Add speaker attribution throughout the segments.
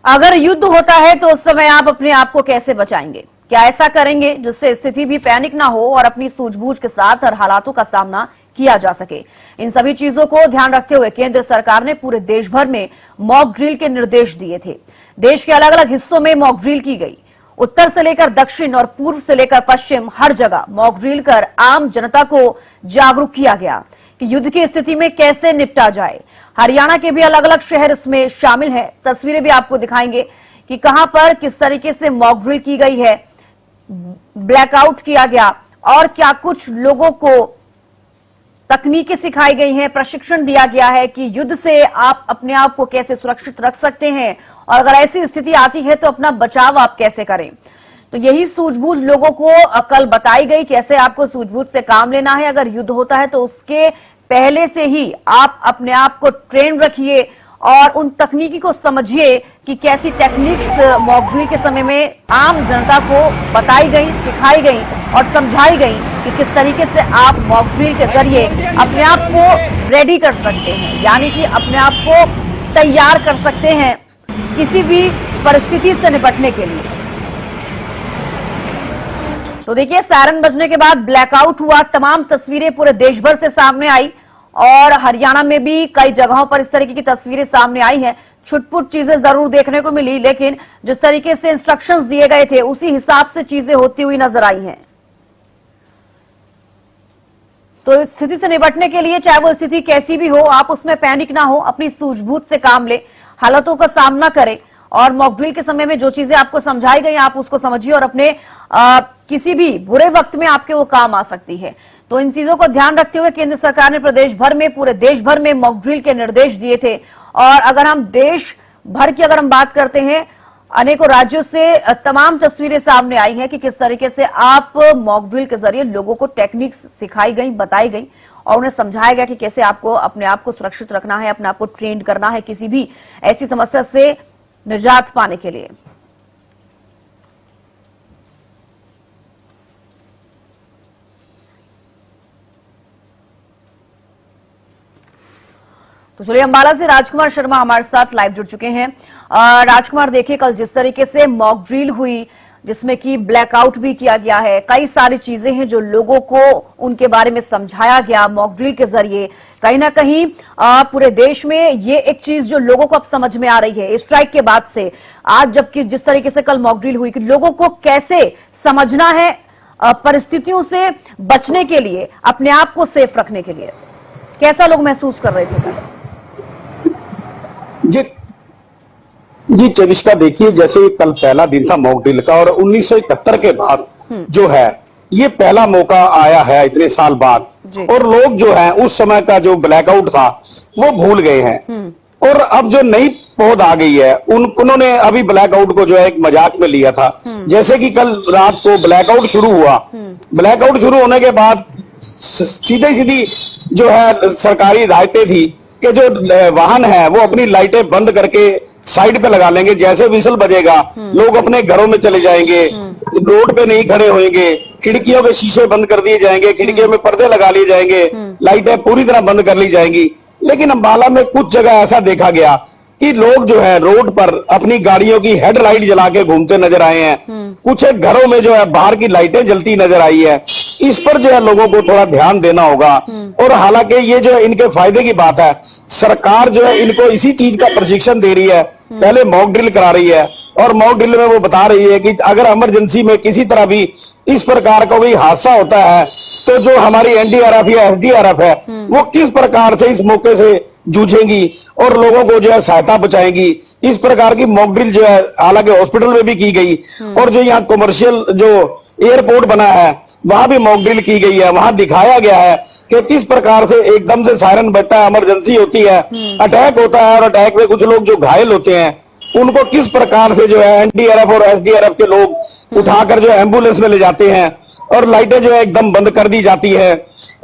Speaker 1: अगर युद्ध होता है तो उस समय आप अपने आप को कैसे बचाएंगे? क्या ऐसा करेंगे जिससे स्थिति भी पैनिक ना हो और अपनी सूझबूझ के साथ हर हालातों का सामना किया जा सके? इन सभी चीजों को ध्यान रखते हुए केंद्र सरकार ने पूरे देश भर में मॉक ड्रिल के निर्देश दिए थे। देश के अलग अलग हिस्सों में मॉक ड्रिल की गई। उत्तर से लेकर दक्षिण और पूर्व से लेकर पश्चिम हर जगह मॉक ड्रिल कर आम जनता को जागरूक किया गया कि युद्ध की स्थिति में कैसे निपटा जाए। हरियाणा के भी अलग अलग शहर इसमें शामिल हैं। तस्वीरें भी आपको दिखाएंगे कि कहां पर किस तरीके से मॉक ड्रिल की गई है, ब्लैकआउट किया गया और क्या कुछ लोगों को तकनीकें सिखाई गई हैं, प्रशिक्षण दिया गया है कि युद्ध से आप अपने आप को कैसे सुरक्षित रख सकते हैं और अगर ऐसी स्थिति आती है तो अपना बचाव आप कैसे करें। तो यही सूझबूझ लोगों को कल बताई गई, कैसे आपको सूझबूझ से काम लेना है। अगर युद्ध होता है तो उसके पहले से ही आप अपने आप को ट्रेन रखिए और उन तकनीकी को समझिए कि कैसी टेक्निक्स मॉक ड्रिल के समय में आम जनता को बताई गई, सिखाई गई और समझाई गई कि किस तरीके से आप मॉक ड्रिल के जरिए अपने आप को रेडी कर सकते हैं, यानी कि अपने आप को तैयार कर सकते हैं किसी भी परिस्थिति से निपटने के लिए। तो देखिए, सायरन बजने के बाद ब्लैकआउट हुआ। तमाम तस्वीरें पूरे देश भर से सामने आई और हरियाणा में भी कई जगहों पर इस तरीके की तस्वीरें सामने आई हैं। छुटपुट चीजें जरूर देखने को मिली, लेकिन जिस तरीके से इंस्ट्रक्शंस दिए गए थे उसी हिसाब से चीजें होती हुई नजर आई हैं। तो इस स्थिति से निपटने के लिए, चाहे वो स्थिति कैसी भी हो, आप उसमें पैनिक ना हो, अपनी सूझबूझ से काम ले, हालातों का सामना करें और मॉक ड्रिल के समय में जो चीजें आपको समझाई गई आप उसको समझिए और अपने किसी भी बुरे वक्त में आपके वो काम आ सकती है। तो इन चीजों को ध्यान रखते हुए केंद्र सरकार ने प्रदेश भर में, पूरे देश भर में मॉक ड्रिल के निर्देश दिए थे। और अगर हम देश भर की अगर हम बात करते हैं, अनेकों राज्यों से तमाम तस्वीरें सामने आई हैं कि किस तरीके से आप मॉक ड्रिल के जरिए लोगों को टेक्निक्स सिखाई गई, बताई गई और उन्हें समझाया गया कि कैसे आपको अपने आप को सुरक्षित रखना है, अपने आप को ट्रेन करना है किसी भी ऐसी समस्या से निजात पाने के लिए। तो चलिए, अंबाला से राजकुमार शर्मा हमारे साथ लाइव जुड़ चुके हैं। राजकुमार, देखिए कल जिस तरीके से मॉक ड्रिल हुई, जिसमें कि ब्लैकआउट भी किया गया है, कई सारी चीजें हैं जो लोगों को उनके बारे में समझाया गया मॉक ड्रिल के जरिए। कहीं ना कहीं पूरे देश में ये एक चीज जो लोगों को अब समझ में आ रही है स्ट्राइक के बाद से, आज जबकि जिस तरीके से कल मॉक ड्रिल हुई कि लोगों को कैसे समझना है परिस्थितियों से बचने के लिए, अपने आप को सेफ रखने के लिए, कैसा लोग महसूस कर रहे थे कल?
Speaker 2: जी चविष्का, देखिए जैसे कल पहला दिन था मॉक ड्रिल का और 1971 के बाद जो है ये पहला मौका आया है इतने साल बाद, और लोग जो है उस समय का जो ब्लैकआउट था वो भूल गए हैं और अब जो नई पौध आ गई है उन्होंने अभी ब्लैकआउट को जो है एक मजाक में लिया था। जैसे कि कल रात को ब्लैकआउट शुरू हुआ, ब्लैकआउट शुरू होने के बाद सीधी जो है सरकारी हिदायतें थी कि जो वाहन है वो अपनी लाइटें बंद करके साइड पे लगा लेंगे, जैसे विसल बजेगा लोग अपने घरों में चले जाएंगे, रोड पे नहीं खड़े होंगे, खिड़कियों के शीशे बंद कर दिए जाएंगे, खिड़कियों में पर्दे लगा लिए जाएंगे, लाइटें पूरी तरह बंद कर ली जाएंगी। लेकिन अंबाला में कुछ जगह ऐसा देखा गया कि लोग जो है रोड पर अपनी गाड़ियों की हेडलाइट जला के घूमते नजर आए हैं, कुछ एक घरों में जो है बाहर की लाइटें जलती नजर आई है। इस पर जो है लोगों को थोड़ा ध्यान देना होगा। और हालांकि ये जो है इनके फायदे की बात है, सरकार जो है इनको इसी चीज का प्रशिक्षण दे रही है, पहले मॉक ड्रिल करा रही है और मॉक ड्रिल में वो बता रही है कि अगर इमरजेंसी में किसी तरह भी इस प्रकार का कोई हादसा होता है तो जो हमारी एनडीआरएफ या एसडीआरएफ है वो किस प्रकार से इस मौके से जूझेंगी और लोगों को जो है सहायता पहुंचाएंगी। इस प्रकार की मॉक ड्रिल जो है हालांकि हॉस्पिटल में भी की गई और जो यहाँ कमर्शियल जो एयरपोर्ट बना है वहां भी मॉक ड्रिल की गई है। वहां दिखाया गया है कि किस प्रकार से एकदम से सायरन बजता है, इमरजेंसी होती है, अटैक होता है और अटैक में कुछ लोग जो घायल होते हैं उनको किस प्रकार से जो है एनडीआरएफ और एसडीआरएफ के लोग उठाकर जो है एम्बुलेंस में ले जाते हैं और लाइटें जो है एकदम बंद कर दी जाती है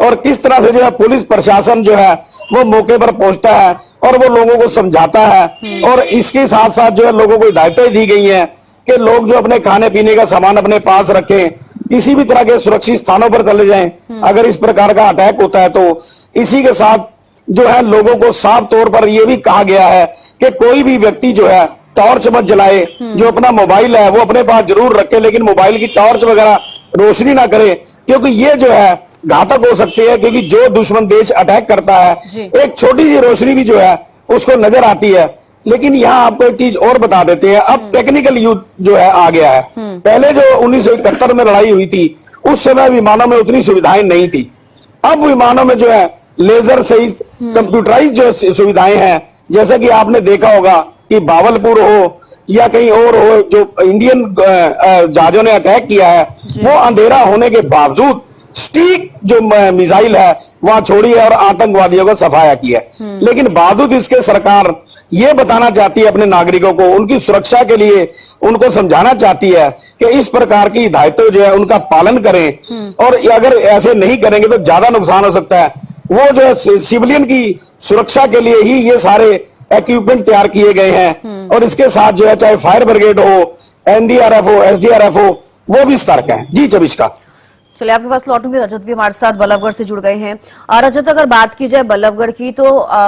Speaker 2: और किस तरह से जो है पुलिस प्रशासन जो है वो मौके पर पहुंचता है और वो लोगों को समझाता है। और इसके साथ साथ जो है लोगों को हिदायतें दी गई हैं कि लोग जो अपने खाने पीने का सामान अपने पास रखें, किसी भी तरह के सुरक्षित स्थानों पर चले जाएं अगर इस प्रकार का अटैक होता है तो। इसी के साथ जो है लोगों को साफ तौर पर यह भी कहा गया है कि कोई भी व्यक्ति जो है टॉर्च मत जलाए, जो अपना मोबाइल है वो अपने पास जरूर रखे, लेकिन मोबाइल की टॉर्च वगैरह रोशनी ना करे, क्योंकि ये जो है घातक हो सकती है। क्योंकि जो दुश्मन देश अटैक करता है, एक छोटी सी रोशनी भी जो है उसको नजर आती है। लेकिन यहाँ आपको एक चीज और बता देते हैं, अब टेक्निकल युद्ध जो है आ गया है। पहले जो 1971 में लड़ाई हुई थी, उस समय विमानों में उतनी सुविधाएं नहीं थी। अब विमानों में जो है लेजर सहित कंप्यूटराइज जो सुविधाएं हैं, जैसा कि आपने देखा होगा कि भावलपुर हो या कहीं और हो, जो इंडियन जहाजों ने अटैक किया है, वो अंधेरा होने के बावजूद स्टिक जो मिसाइल है वहां छोड़ी है और आतंकवादियों को सफाया किया है। लेकिन बावजूद इसके सरकार ये बताना चाहती है अपने नागरिकों को, उनकी सुरक्षा के लिए उनको समझाना चाहती है कि इस प्रकार की हिदायतों जो है उनका पालन करें, और अगर ऐसे नहीं करेंगे तो ज्यादा नुकसान हो सकता है। वो जो है सिविलियन की सुरक्षा के लिए ही ये सारे इक्विपमेंट तैयार किए गए हैं, और इसके साथ जो है चाहे फायर ब्रिगेड हो, एनडीआरएफ हो, एसडीआरएफ हो, वो भी सतर्क है। जी चविष्का।
Speaker 1: चलिए आपके पास लौटूंगे। रजत भी हमारे साथ बल्लभगढ़ से जुड़ गए हैं। रजत, अगर बात की जाए बल्लभगढ़ की तो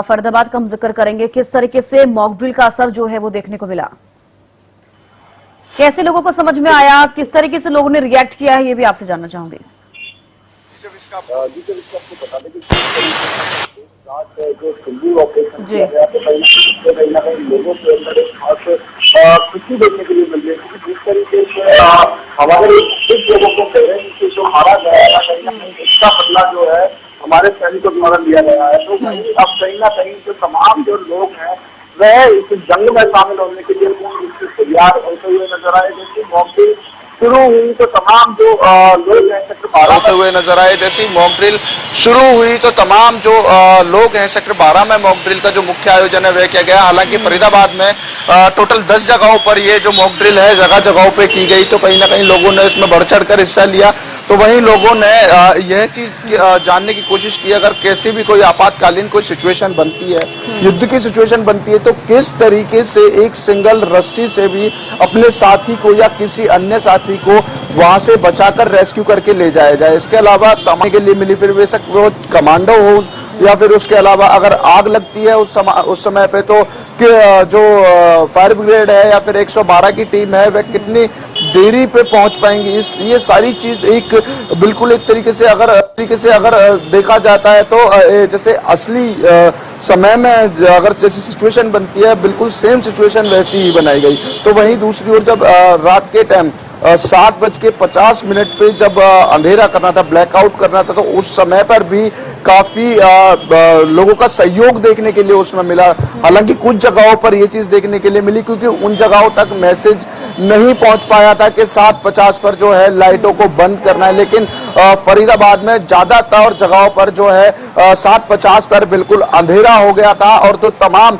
Speaker 1: फरीदाबाद का हम जिक्र करेंगे, किस तरीके से मॉक ड्रिल का असर जो है वो देखने को मिला, कैसे लोगों को समझ में आया, किस तरीके से लोगों ने रिएक्ट किया है, ये भी आपसे जानना चाहूंगी।
Speaker 3: जो सिंगल ऑपरेशन किया गया तो कहीं ना कहीं लोगों के अंदर एक खास खुशी देखने के लिए मिल रही है, क्योंकि जिस तरीके से हमारे कुछ लोगों को पहले जो मारा गया था, कहीं ना कहीं इसका बदला जो है हमारे सैनिकों द्वारा लिया गया है। तो अब कहीं ना कहीं जो तमाम जो लोग हैं वह इस जंग में शामिल होने के लिए पूर्ण रूप से तैयार होते हुए नजर आए। जैसे मॉक शुरू हुई तो तमाम जो लोग हैं सेक्टर 12
Speaker 4: होते हुए नजर आए। जैसे मॉक ड्रिल शुरू हुई तो तमाम जो लोग हैं सेक्टर 12 में मॉक ड्रिल का जो मुख्य आयोजन है वह किया गया। हालांकि फरीदाबाद में टोटल 10 जगहों पर ये जो मॉक ड्रिल है जगह जगहों पे की गई, तो कहीं ना कहीं लोगों ने इसमें बढ़ चढ़ कर हिस्सा लिया। तो वहीं लोगों ने यह चीज जानने की कोशिश की, अगर कैसे भी कोई आपातकालीन कोई सिचुएशन बनती है, युद्ध की सिचुएशन बनती है, तो किस तरीके से एक सिंगल रस्सी से भी अपने साथी को या किसी अन्य साथी को वहां से बचाकर रेस्क्यू करके ले जाया जाए। इसके अलावा तमाम के लिए मिली, फिर बेशक वो कमांडो हो या फिर उसके अलावा अगर आग लगती है उस समय पे, तो जो फायर ब्रिगेड है या फिर 112 की टीम है वह कितनी देरी पे पहुंच पाएंगी, ये सारी चीज एक बिल्कुल एक तरीके से अगर देखा जाता है तो जैसे असली समय में अगर जैसी सिचुएशन बनती है बिल्कुल सेम सिचुएशन वैसी ही बनाई गई। तो वहीं दूसरी ओर जब रात के टाइम 7:50 पे जब अंधेरा करना था, ब्लैकआउट करना था, तो उस समय पर भी काफी लोगों का सहयोग देखने के लिए उसमें मिला। हालांकि कुछ जगहों पर ये चीज देखने के लिए मिली क्योंकि उन जगहों तक मैसेज नहीं पहुंच पाया था कि 7:50 पर जो है लाइटों को बंद करना है, लेकिन फरीदाबाद में ज्यादातर जगहों पर जो है 7:50 पर बिल्कुल अंधेरा हो गया था। और तो तमाम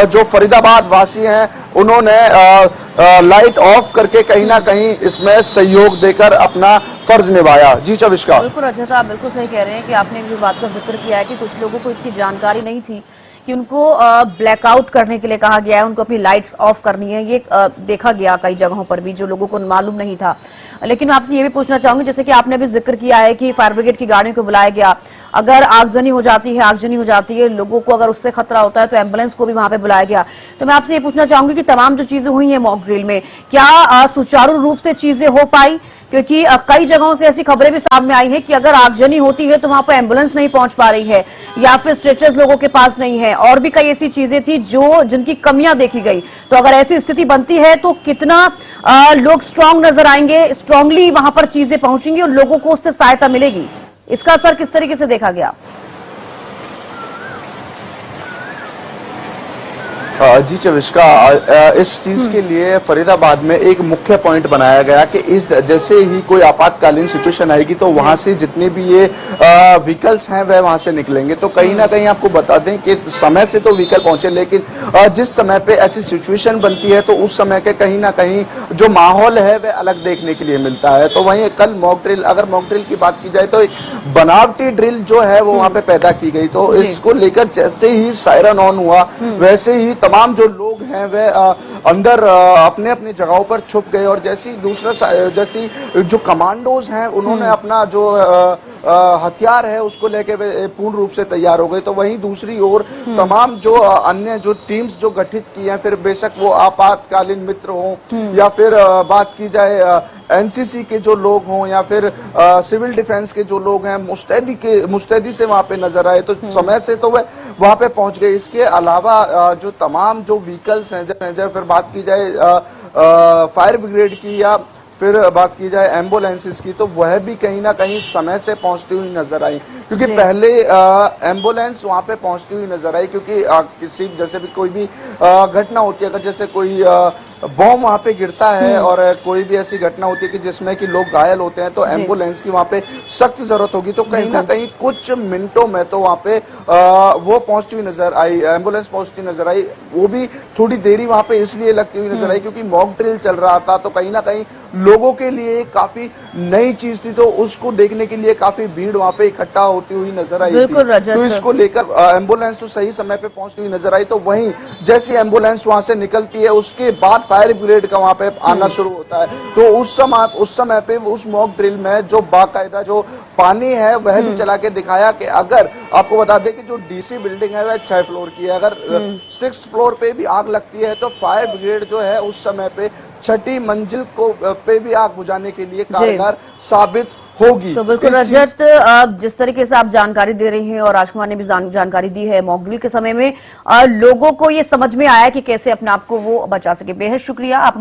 Speaker 4: जो फरीदाबाद वासी हैं उन्होंने लाइट ऑफ करके कहीं ना कहीं इसमें सहयोग देकर अपना फर्ज निभाया। जी चविष्का।
Speaker 1: बिल्कुल रजत, आप बिल्कुल सही कह रहे हैं कि आपने जो बात का जिक्र किया है कि कुछ लोगों को इसकी जानकारी नहीं थी कि उनको ब्लैकआउट करने के लिए कहा गया है, उनको अपनी लाइट्स ऑफ करनी है। ये देखा गया कई जगहों पर भी जो लोगों को मालूम नहीं था। लेकिन आपसे ये भी पूछना चाहूंगी, जैसे कि आपने भी जिक्र किया है कि फायर ब्रिगेड की गाड़ियों को बुलाया गया, अगर आगजनी हो जाती है, लोगों को अगर उससे खतरा होता है तो एम्बुलेंस को भी वहां पे बुलाया गया। तो मैं आपसे ये पूछना चाहूंगी कि तमाम जो चीजें हुई हैं मॉक ड्रिल में, क्या सुचारू रूप से चीजें हो पाई? क्योंकि कई जगहों से ऐसी खबरें भी सामने आई हैं कि अगर आगजनी होती है तो वहां पर एम्बुलेंस नहीं पहुंच पा रही है या फिर स्ट्रेचर्स लोगों के पास नहीं है, और भी कई ऐसी चीजें थी जिनकी कमियां देखी गई। तो अगर ऐसी स्थिति बनती है तो कितना लोग स्ट्रांग नजर आएंगे, स्ट्रांगली वहां पर चीजें पहुंचेंगी और लोगों को उससे सहायता मिलेगी, इसका असर किस तरीके से देखा गया?
Speaker 4: जी चविष्का, इस चीज के लिए फरीदाबाद में एक मुख्य पॉइंट बनाया गया कि इस जैसे ही कोई आपातकालीन सिचुएशन आएगी तो वहां से जितने भी ये व्हीकल्स हैं वह वहां से निकलेंगे। तो कहीं ना कहीं आपको बता दें कि समय से तो व्हीकल पहुंचे, लेकिन जिस समय पे ऐसी सिचुएशन बनती है तो उस समय के कहीं ना कहीं जो माहौल है वह अलग देखने के लिए मिलता है। तो वहीं कल मॉक ड्रिल, अगर मॉक ड्रिल की बात की जाए तो एक बनावटी ड्रिल जो है वो वहां पे पैदा की गई। तो इसको लेकर जैसे ही सायरन ऑन हुआ वैसे ही तमाम जो लोग हैं वे अंदर अपने अपनी जगहों पर छुप गए और जैसी जो कमांडोज हैं उन्होंने अपना जो हथियार है उसको लेके वे पूर्ण रूप से तैयार हो गए। तो वहीं दूसरी ओर तमाम जो अन्य जो टीम्स जो गठित की हैं, फिर बेशक वो आपातकालीन मित्र हों या फिर बात की जाए एनसीसी के जो लोग हों या फिर सिविल डिफेंस के जो लोग हैं, मुस्तैदी से वहां पे नजर आए। तो समय से तो वह वहां पे पहुंच गए। इसके अलावा जो तमाम जो व्हीकल्स हैं, जब फिर बात की जाए फायर ब्रिगेड की या फिर बात की जाए एम्बुलेंसेस की, तो वह भी कहीं ना कहीं समय से पहुंचती हुई नजर आई। क्योंकि पहले एम्बुलेंस वहां पे पहुंचती हुई नजर आई, क्योंकि किसी जैसे भी कोई भी घटना होती है, अगर जैसे कोई बॉम्ब वहां पे गिरता है और कोई भी ऐसी घटना होती है कि जिसमें कि लोग घायल होते हैं, तो एम्बुलेंस की वहां पे सख्त जरूरत होगी। तो कहीं ना कहीं कुछ मिनटों में तो वहां पे वो पहुंचती हुई नजर आई, एम्बुलेंस पहुंचती नजर आई। वो भी थोड़ी देरी वहां पे इसलिए लगती हुई नजर आई क्योंकि मॉक ड्रिल चल रहा था, तो कहीं ना कहीं लोगों के लिए काफी नई चीज थी, तो उसको देखने के लिए काफी भीड़ वहां पे इकट्ठा होती हुई नजर आई थी। तो इसको लेकर एम्बुलेंस तो सही समय पे पहुंचती हुई नजर आई। तो वहीं जैसी एम्बुलेंस वहां से निकलती है, उसके बाद फायर ब्रिगेड का वहां पे आना शुरू होता है। तो उस समय पे उस मॉक ड्रिल में जो बाकायदा जो पानी है वह भी चला के दिखाया कि अगर आपको बता दें कि जो डीसी बिल्डिंग है वह 6 फ्लोर की है, अगर 6 फ्लोर पे भी आग लगती है तो फायर ब्रिगेड जो है उस समय पे 6ठी मंजिल को पे भी आग बुझाने के लिए कारगर साबित होगी।
Speaker 1: तो बिल्कुल रजत, जिस तरीके से आप जानकारी दे रही हैं और राजकुमार ने भी जानकारी दी है, मॉक ड्रिल के समय में लोगों को ये समझ में आया कि कैसे अपने आप को वो बचा सके। बेहद शुक्रिया आप